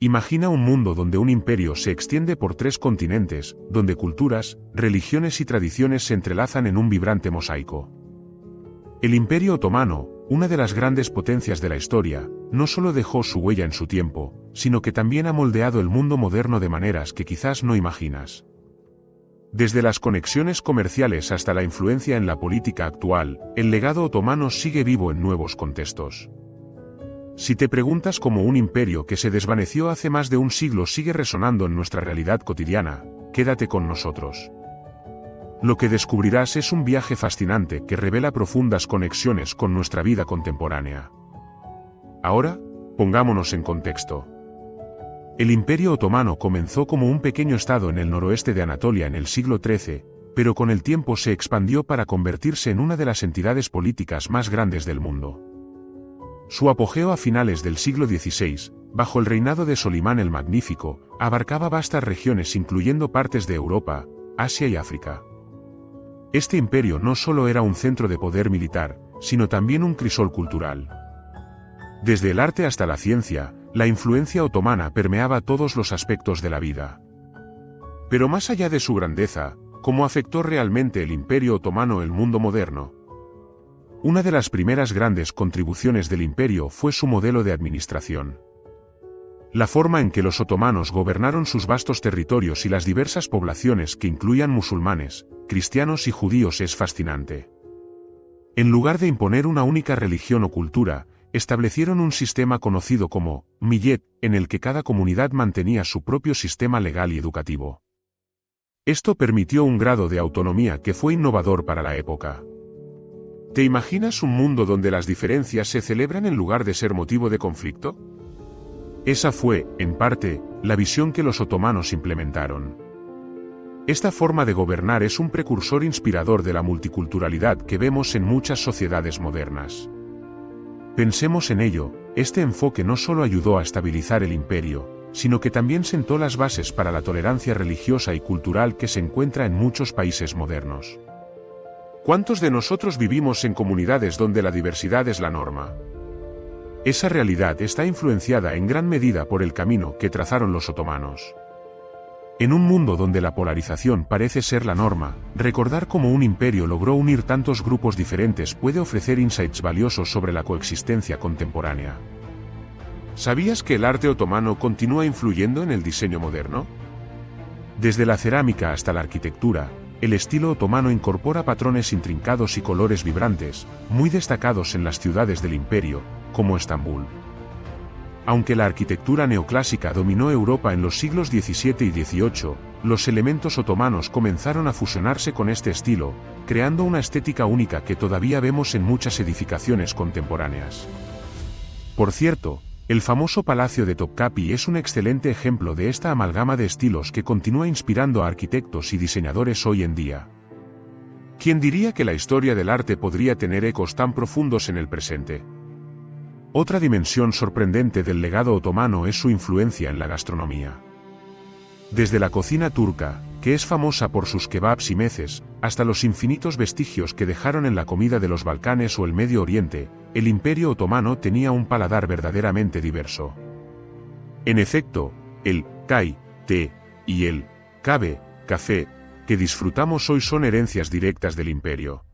Imagina un mundo donde un imperio se extiende por 3 continentes, donde culturas, religiones y tradiciones se entrelazan en un vibrante mosaico. El Imperio Otomano, una de las grandes potencias de la historia, no solo dejó su huella en su tiempo, sino que también ha moldeado el mundo moderno de maneras que quizás no imaginas. Desde las conexiones comerciales hasta la influencia en la política actual, el legado otomano sigue vivo en nuevos contextos. Si te preguntas cómo un imperio que se desvaneció hace más de un siglo sigue resonando en nuestra realidad cotidiana, quédate con nosotros. Lo que descubrirás es un viaje fascinante que revela profundas conexiones con nuestra vida contemporánea. Ahora, pongámonos en contexto. El Imperio Otomano comenzó como un pequeño estado en el noroeste de Anatolia en el siglo XIII, pero con el tiempo se expandió para convertirse en una de las entidades políticas más grandes del mundo. Su apogeo a finales del siglo XVI, bajo el reinado de Solimán el Magnífico, abarcaba vastas regiones incluyendo partes de Europa, Asia y África. Este imperio no solo era un centro de poder militar, sino también un crisol cultural. Desde el arte hasta la ciencia, la influencia otomana permeaba todos los aspectos de la vida. Pero más allá de su grandeza, ¿cómo afectó realmente el Imperio Otomano el mundo moderno? Una de las primeras grandes contribuciones del imperio fue su modelo de administración. La forma en que los otomanos gobernaron sus vastos territorios y las diversas poblaciones que incluían musulmanes, cristianos y judíos es fascinante. En lugar de imponer una única religión o cultura, establecieron un sistema conocido como millet, en el que cada comunidad mantenía su propio sistema legal y educativo. Esto permitió un grado de autonomía que fue innovador para la época. ¿Te imaginas un mundo donde las diferencias se celebran en lugar de ser motivo de conflicto? Esa fue, en parte, la visión que los otomanos implementaron. Esta forma de gobernar es un precursor inspirador de la multiculturalidad que vemos en muchas sociedades modernas. Pensemos en ello, este enfoque no solo ayudó a estabilizar el imperio, sino que también sentó las bases para la tolerancia religiosa y cultural que se encuentra en muchos países modernos. ¿Cuántos de nosotros vivimos en comunidades donde la diversidad es la norma? Esa realidad está influenciada en gran medida por el camino que trazaron los otomanos. En un mundo donde la polarización parece ser la norma, recordar cómo un imperio logró unir tantos grupos diferentes puede ofrecer insights valiosos sobre la coexistencia contemporánea. ¿Sabías que el arte otomano continúa influyendo en el diseño moderno? Desde la cerámica hasta la arquitectura, el estilo otomano incorpora patrones intrincados y colores vibrantes, muy destacados en las ciudades del imperio, como Estambul. Aunque la arquitectura neoclásica dominó Europa en los siglos XVII y XVIII, los elementos otomanos comenzaron a fusionarse con este estilo, creando una estética única que todavía vemos en muchas edificaciones contemporáneas. Por cierto, el famoso Palacio de Topkapi es un excelente ejemplo de esta amalgama de estilos que continúa inspirando a arquitectos y diseñadores hoy en día. ¿Quién diría que la historia del arte podría tener ecos tan profundos en el presente? Otra dimensión sorprendente del legado otomano es su influencia en la gastronomía. Desde la cocina turca, que es famosa por sus kebabs y meces, hasta los infinitos vestigios que dejaron en la comida de los Balcanes o el Medio Oriente, el Imperio Otomano tenía un paladar verdaderamente diverso. En efecto, el çay, té, y el kahve, café, que disfrutamos hoy son herencias directas del imperio.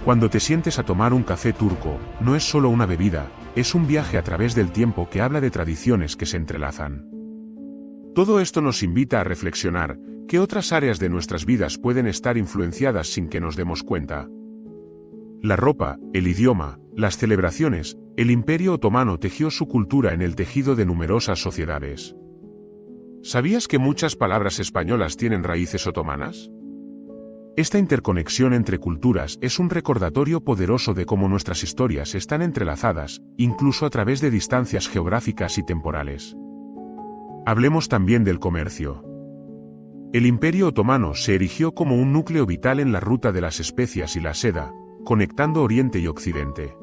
Cuando te sientes a tomar un café turco, no es solo una bebida, es un viaje a través del tiempo que habla de tradiciones que se entrelazan. Todo esto nos invita a reflexionar, ¿qué otras áreas de nuestras vidas pueden estar influenciadas sin que nos demos cuenta? La ropa, el idioma, las celebraciones, el Imperio Otomano tejió su cultura en el tejido de numerosas sociedades. ¿Sabías que muchas palabras españolas tienen raíces otomanas? Esta interconexión entre culturas es un recordatorio poderoso de cómo nuestras historias están entrelazadas, incluso a través de distancias geográficas y temporales. Hablemos también del comercio. El Imperio Otomano se erigió como un núcleo vital en la ruta de las especias y la seda, conectando Oriente y Occidente.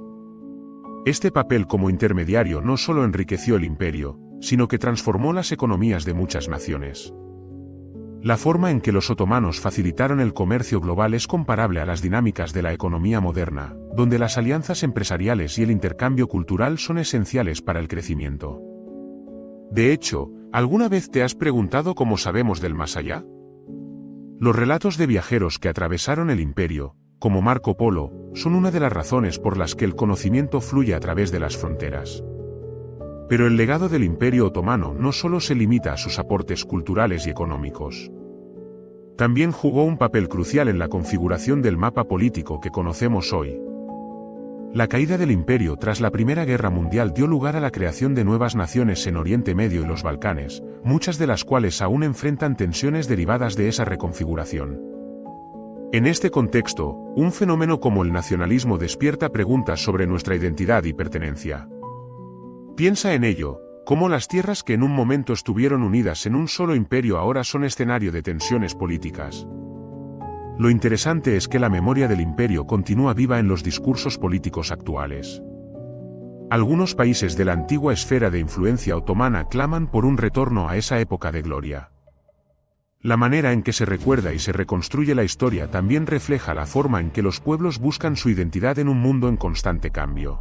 Este papel como intermediario no solo enriqueció el imperio, sino que transformó las economías de muchas naciones. La forma en que los otomanos facilitaron el comercio global es comparable a las dinámicas de la economía moderna, donde las alianzas empresariales y el intercambio cultural son esenciales para el crecimiento. De hecho, ¿alguna vez te has preguntado cómo sabemos del más allá? Los relatos de viajeros que atravesaron el imperio, como Marco Polo, son una de las razones por las que el conocimiento fluye a través de las fronteras. Pero el legado del Imperio Otomano no solo se limita a sus aportes culturales y económicos. También jugó un papel crucial en la configuración del mapa político que conocemos hoy. La caída del imperio tras la Primera Guerra Mundial dio lugar a la creación de nuevas naciones en Oriente Medio y los Balcanes, muchas de las cuales aún enfrentan tensiones derivadas de esa reconfiguración. En este contexto, un fenómeno como el nacionalismo despierta preguntas sobre nuestra identidad y pertenencia. Piensa en ello, cómo las tierras que en un momento estuvieron unidas en un solo imperio ahora son escenario de tensiones políticas. Lo interesante es que la memoria del imperio continúa viva en los discursos políticos actuales. Algunos países de la antigua esfera de influencia otomana claman por un retorno a esa época de gloria. La manera en que se recuerda y se reconstruye la historia también refleja la forma en que los pueblos buscan su identidad en un mundo en constante cambio.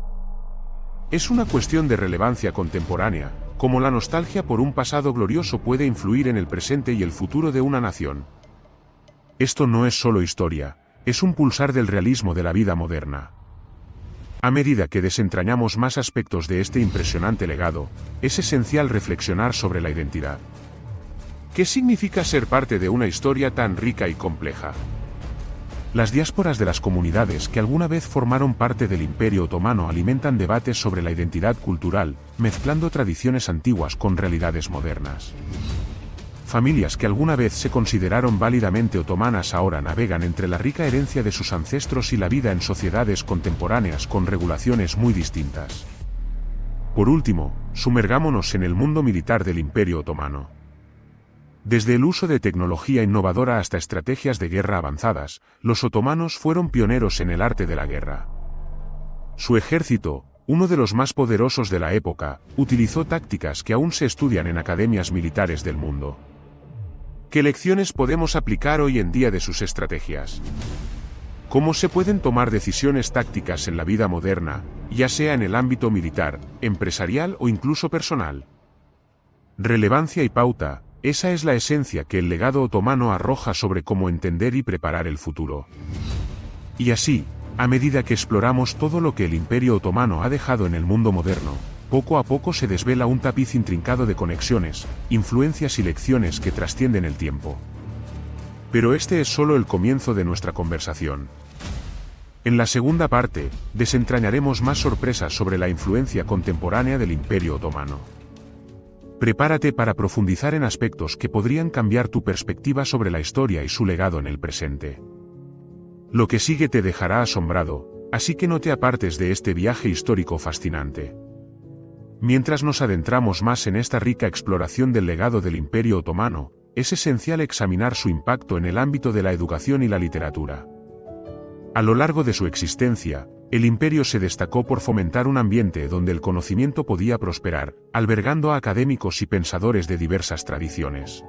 Es una cuestión de relevancia contemporánea, como la nostalgia por un pasado glorioso puede influir en el presente y el futuro de una nación. Esto no es solo historia, es un pulsar del realismo de la vida moderna. A medida que desentrañamos más aspectos de este impresionante legado, es esencial reflexionar sobre la identidad. ¿Qué significa ser parte de una historia tan rica y compleja? Las diásporas de las comunidades que alguna vez formaron parte del Imperio Otomano alimentan debates sobre la identidad cultural, mezclando tradiciones antiguas con realidades modernas. Familias que alguna vez se consideraron válidamente otomanas ahora navegan entre la rica herencia de sus ancestros y la vida en sociedades contemporáneas con regulaciones muy distintas. Por último, sumergámonos en el mundo militar del Imperio Otomano. Desde el uso de tecnología innovadora hasta estrategias de guerra avanzadas, los otomanos fueron pioneros en el arte de la guerra. Su ejército, uno de los más poderosos de la época, utilizó tácticas que aún se estudian en academias militares del mundo. ¿Qué lecciones podemos aplicar hoy en día de sus estrategias? ¿Cómo se pueden tomar decisiones tácticas en la vida moderna, ya sea en el ámbito militar, empresarial o incluso personal? Relevancia y pauta. Esa es la esencia que el legado otomano arroja sobre cómo entender y preparar el futuro. Y así, a medida que exploramos todo lo que el Imperio Otomano ha dejado en el mundo moderno, poco a poco se desvela un tapiz intrincado de conexiones, influencias y lecciones que trascienden el tiempo. Pero este es solo el comienzo de nuestra conversación. En la segunda parte, desentrañaremos más sorpresas sobre la influencia contemporánea del Imperio Otomano. Prepárate para profundizar en aspectos que podrían cambiar tu perspectiva sobre la historia y su legado en el presente. Lo que sigue te dejará asombrado, así que no te apartes de este viaje histórico fascinante. Mientras nos adentramos más en esta rica exploración del legado del Imperio Otomano, es esencial examinar su impacto en el ámbito de la educación y la literatura. A lo largo de su existencia, el imperio se destacó por fomentar un ambiente donde el conocimiento podía prosperar, albergando a académicos y pensadores de diversas tradiciones.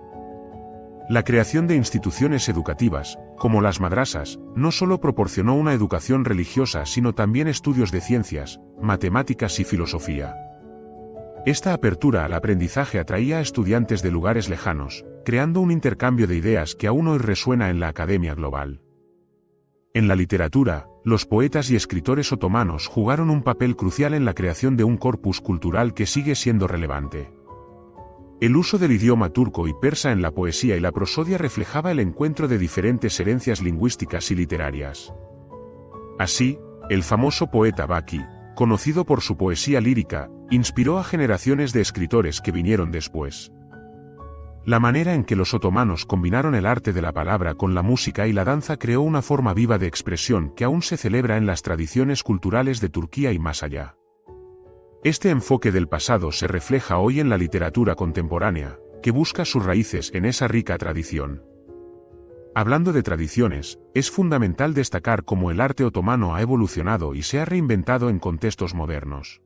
La creación de instituciones educativas, como las madrasas, no solo proporcionó una educación religiosa sino también estudios de ciencias, matemáticas y filosofía. Esta apertura al aprendizaje atraía a estudiantes de lugares lejanos, creando un intercambio de ideas que aún hoy resuena en la academia global. En la literatura, los poetas y escritores otomanos jugaron un papel crucial en la creación de un corpus cultural que sigue siendo relevante. El uso del idioma turco y persa en la poesía y la prosodia reflejaba el encuentro de diferentes herencias lingüísticas y literarias. Así, el famoso poeta Baki, conocido por su poesía lírica, inspiró a generaciones de escritores que vinieron después. La manera en que los otomanos combinaron el arte de la palabra con la música y la danza creó una forma viva de expresión que aún se celebra en las tradiciones culturales de Turquía y más allá. Este enfoque del pasado se refleja hoy en la literatura contemporánea, que busca sus raíces en esa rica tradición. Hablando de tradiciones, es fundamental destacar cómo el arte otomano ha evolucionado y se ha reinventado en contextos modernos.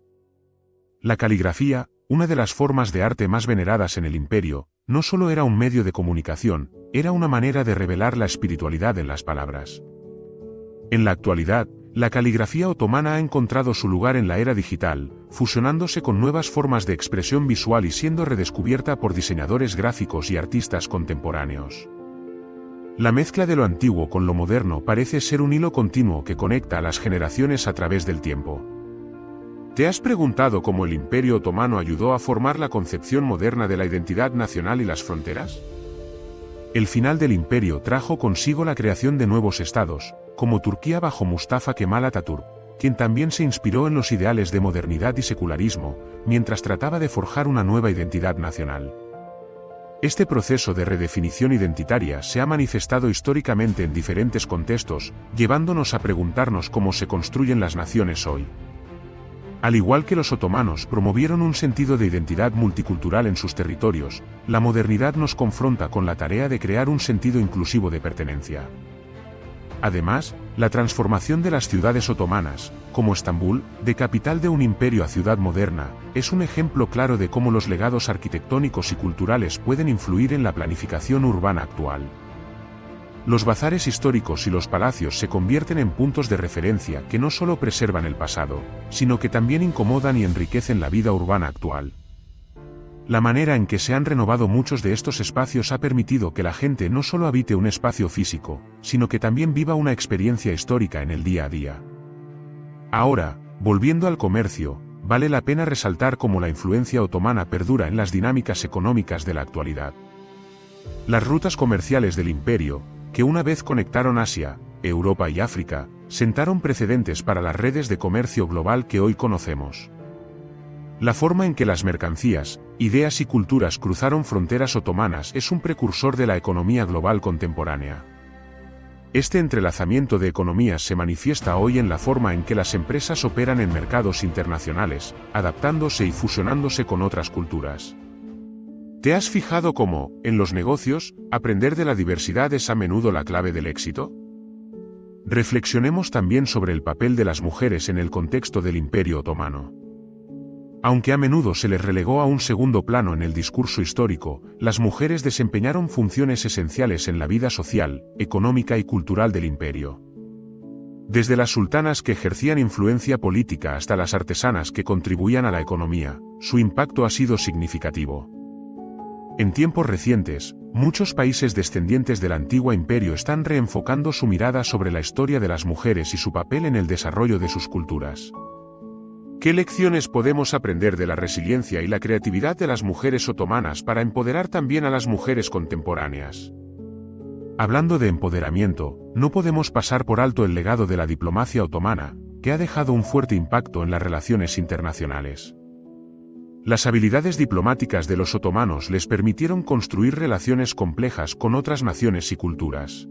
La caligrafía, una de las formas de arte más veneradas en el imperio, no solo era un medio de comunicación, era una manera de revelar la espiritualidad en las palabras. En la actualidad, La caligrafía otomana ha encontrado su lugar en la era digital, fusionándose con nuevas formas de expresión visual y siendo redescubierta por diseñadores gráficos y artistas contemporáneos. La mezcla de lo antiguo con lo moderno parece ser un hilo continuo que conecta a las generaciones a través del tiempo. ¿Te has preguntado cómo el Imperio Otomano ayudó a formar la concepción moderna de la identidad nacional y las fronteras? El final del imperio trajo consigo la creación de nuevos estados, como Turquía bajo Mustafa Kemal Atatürk, quien también se inspiró en los ideales de modernidad y secularismo, mientras trataba de forjar una nueva identidad nacional. Este proceso de redefinición identitaria se ha manifestado históricamente en diferentes contextos, llevándonos a preguntarnos cómo se construyen las naciones hoy. Al igual que los otomanos promovieron un sentido de identidad multicultural en sus territorios, la modernidad nos confronta con la tarea de crear un sentido inclusivo de pertenencia. Además, la transformación de las ciudades otomanas, como Estambul, de capital de un imperio a ciudad moderna, es un ejemplo claro de cómo los legados arquitectónicos y culturales pueden influir en la planificación urbana actual. Los bazares históricos y los palacios se convierten en puntos de referencia que no solo preservan el pasado, sino que también incomodan y enriquecen la vida urbana actual. La manera en que se han renovado muchos de estos espacios ha permitido que la gente no solo habite un espacio físico, sino que también viva una experiencia histórica en el día a día. Ahora, volviendo al comercio, vale la pena resaltar cómo la influencia otomana perdura en las dinámicas económicas de la actualidad. Las rutas comerciales del imperio, que una vez conectaron Asia, Europa y África, sentaron precedentes para las redes de comercio global que hoy conocemos. La forma en que las mercancías, ideas y culturas cruzaron fronteras otomanas es un precursor de la economía global contemporánea. Este entrelazamiento de economías se manifiesta hoy en la forma en que las empresas operan en mercados internacionales, adaptándose y fusionándose con otras culturas. ¿Te has fijado cómo, en los negocios, aprender de la diversidad es a menudo la clave del éxito? Reflexionemos también sobre el papel de las mujeres en el contexto del Imperio Otomano. Aunque a menudo se les relegó a un segundo plano en el discurso histórico, las mujeres desempeñaron funciones esenciales en la vida social, económica y cultural del imperio. Desde las sultanas que ejercían influencia política hasta las artesanas que contribuían a la economía, su impacto ha sido significativo. En tiempos recientes, muchos países descendientes del antiguo imperio están reenfocando su mirada sobre la historia de las mujeres y su papel en el desarrollo de sus culturas. ¿Qué lecciones podemos aprender de la resiliencia y la creatividad de las mujeres otomanas para empoderar también a las mujeres contemporáneas? Hablando de empoderamiento, no podemos pasar por alto el legado de la diplomacia otomana, que ha dejado un fuerte impacto en las relaciones internacionales. Las habilidades diplomáticas de los otomanos les permitieron construir relaciones complejas con otras naciones y culturas.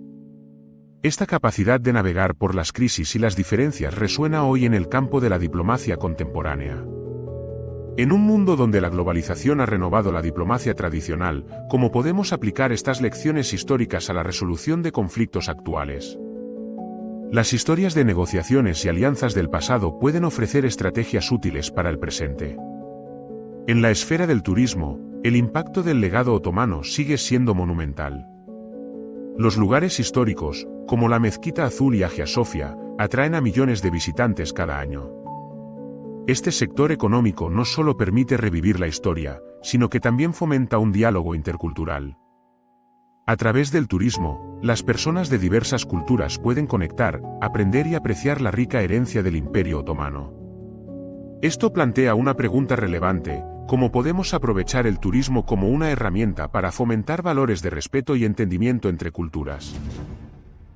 Esta capacidad de navegar por las crisis y las diferencias resuena hoy en el campo de la diplomacia contemporánea. En un mundo donde la globalización ha renovado la diplomacia tradicional, ¿cómo podemos aplicar estas lecciones históricas a la resolución de conflictos actuales? Las historias de negociaciones y alianzas del pasado pueden ofrecer estrategias útiles para el presente. En la esfera del turismo, el impacto del legado otomano sigue siendo monumental. Los lugares históricos, como la Mezquita Azul y Hagia Sofia, atraen a millones de visitantes cada año. Este sector económico no solo permite revivir la historia, sino que también fomenta un diálogo intercultural. A través del turismo, las personas de diversas culturas pueden conectar, aprender y apreciar la rica herencia del Imperio Otomano. Esto plantea una pregunta relevante: ¿cómo podemos aprovechar el turismo como una herramienta para fomentar valores de respeto y entendimiento entre culturas?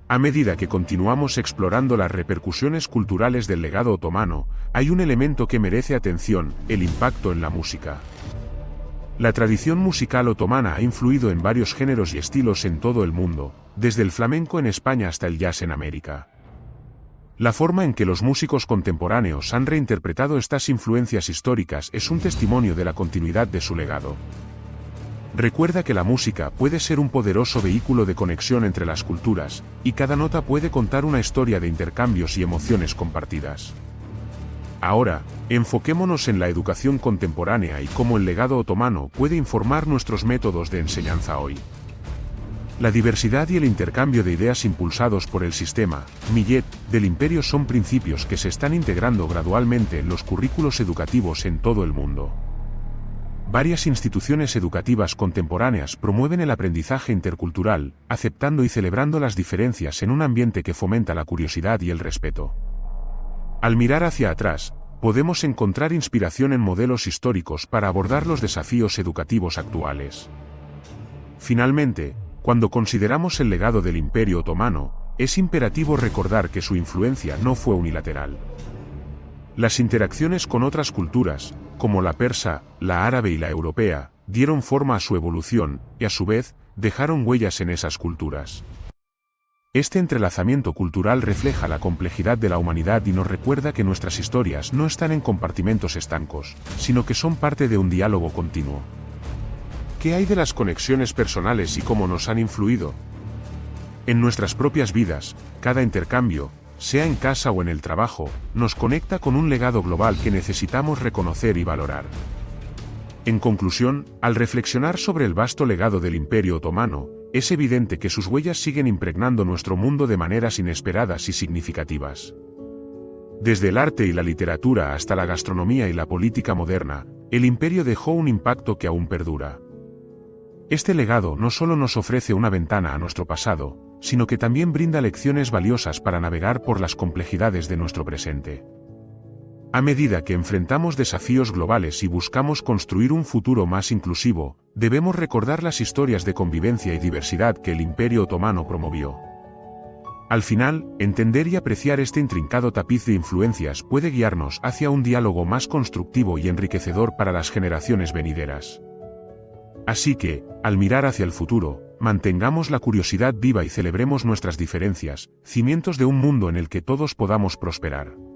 A medida que continuamos explorando las repercusiones culturales del legado otomano, hay un elemento que merece atención: el impacto en la música. La tradición musical otomana ha influido en varios géneros y estilos en todo el mundo, desde el flamenco en España hasta el jazz en América. La forma en que los músicos contemporáneos han reinterpretado estas influencias históricas es un testimonio de la continuidad de su legado. Recuerda que la música puede ser un poderoso vehículo de conexión entre las culturas, y cada nota puede contar una historia de intercambios y emociones compartidas. Ahora, enfoquémonos en la educación contemporánea y cómo el legado otomano puede informar nuestros métodos de enseñanza hoy. La diversidad y el intercambio de ideas impulsados por el sistema Millet del imperio son principios que se están integrando gradualmente en los currículos educativos en todo el mundo. Varias instituciones educativas contemporáneas promueven el aprendizaje intercultural, aceptando y celebrando las diferencias en un ambiente que fomenta la curiosidad y el respeto. Al mirar hacia atrás, podemos encontrar inspiración en modelos históricos para abordar los desafíos educativos actuales. Finalmente, cuando consideramos el legado del Imperio Otomano, es imperativo recordar que su influencia no fue unilateral. Las interacciones con otras culturas, como la persa, la árabe y la europea, dieron forma a su evolución, y a su vez, dejaron huellas en esas culturas. Este entrelazamiento cultural refleja la complejidad de la humanidad y nos recuerda que nuestras historias no están en compartimentos estancos, sino que son parte de un diálogo continuo. ¿Qué hay de las conexiones personales y cómo nos han influido? En nuestras propias vidas, cada intercambio, sea en casa o en el trabajo, nos conecta con un legado global que necesitamos reconocer y valorar. En conclusión, al reflexionar sobre el vasto legado del Imperio Otomano, es evidente que sus huellas siguen impregnando nuestro mundo de maneras inesperadas y significativas. Desde el arte y la literatura hasta la gastronomía y la política moderna, el imperio dejó un impacto que aún perdura. Este legado no solo nos ofrece una ventana a nuestro pasado, sino que también brinda lecciones valiosas para navegar por las complejidades de nuestro presente. A medida que enfrentamos desafíos globales y buscamos construir un futuro más inclusivo, debemos recordar las historias de convivencia y diversidad que el Imperio Otomano promovió. Al final, entender y apreciar este intrincado tapiz de influencias puede guiarnos hacia un diálogo más constructivo y enriquecedor para las generaciones venideras. Así que, al mirar hacia el futuro, mantengamos la curiosidad viva y celebremos nuestras diferencias, cimientos de un mundo en el que todos podamos prosperar.